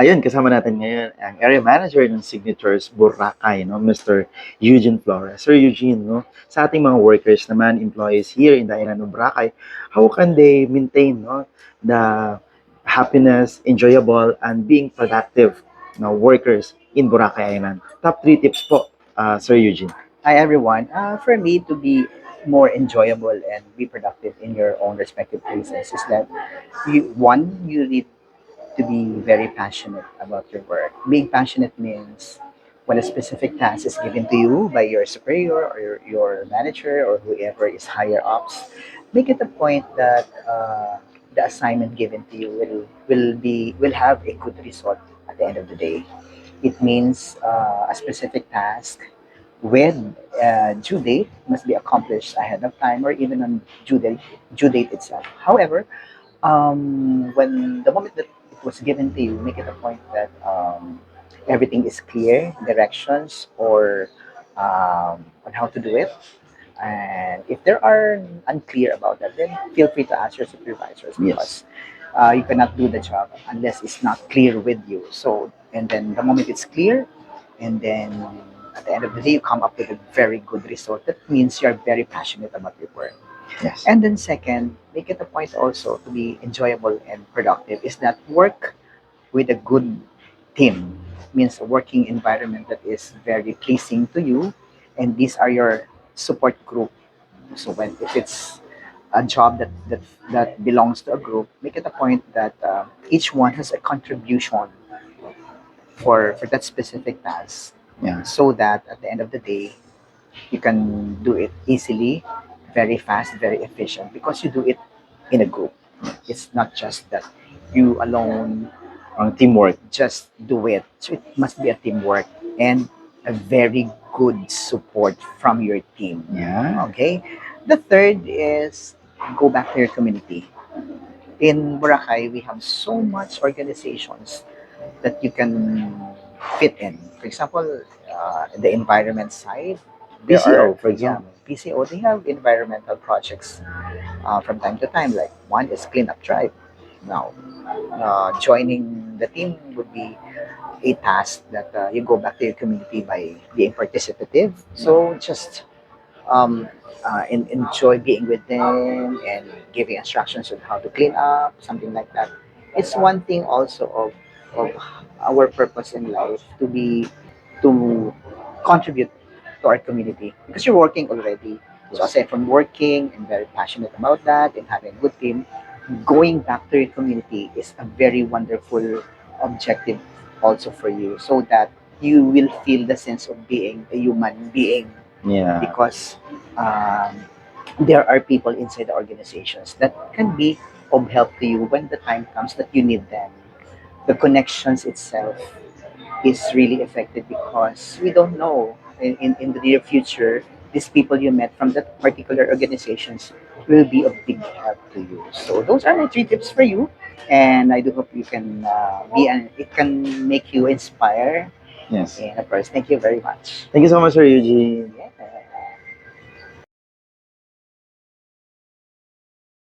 Ayun, kasama natin ngayon ang area manager ng Signatures Boracay, no, Mr. Eugene Flores. Sir Eugene, no, sa ating mga workers naman, employees here in the island of Boracay, how can they maintain, no, the happiness, enjoyable, and being productive, no, workers in Boracay Island? Top 3 tips po, Sir Eugene. Hi everyone. For me to be more enjoyable and be productive in your own respective places is that you need to be very passionate about your work. Being passionate means when a specific task is given to you by your superior or your manager or whoever is higher ups, make it a point that the assignment given to you will have a good result at the end of the day. It means a specific task with due date must be accomplished ahead of time or even on due date itself. However, when the moment that it was given to you, make it a point that everything is clear, directions or on how to do it. And if there are unclear about that, then feel free to ask your supervisors Yes. because you cannot do the job unless it's not clear with you. So, and then the moment it's clear, and then at the end of the day, you come up with a very good result. That means you're very passionate about your work. Yes. And then second, make it a point also to be enjoyable and productive is that work with a good team means a working environment that is very pleasing to you and these are your support group. So when if it's a job that belongs to a group, make it a point that each one has a contribution for that specific task Yeah. so that at the end of the day you can do it easily, very fast, very efficient because you do it in a group. It's not just that you alone Teamwork. just do it. So it must be a teamwork and a very good support from your team. Yeah. Okay. The third is go back to your community. In Boracay, we have so much organizations that you can fit in. For example, the environment side, there PCO, are for example. PCO. They have environmental projects from time to time. Like one is cleanup drive. Now, joining the team would be a task that you go back to your community by being participative. So just enjoy being with them and giving instructions on how to clean up, something like that. It's one thing also of our purpose in life to contribute to our community because you're working already. So aside from working and very passionate about that and having a good team, going back to your community is a very wonderful objective also for you so that you will feel the sense of being a human being Yeah. because um, there are people inside the organizations that can be of help to you when the time comes that you need them. The connections itself is really effective because we don't know in the near future these people you met from that particular organizations will be of big help to you. So those are my 3 tips for you, and I do hope you can it can make you inspire. Yes. And of course, thank you very much. Thank you so much, Sir Eugene.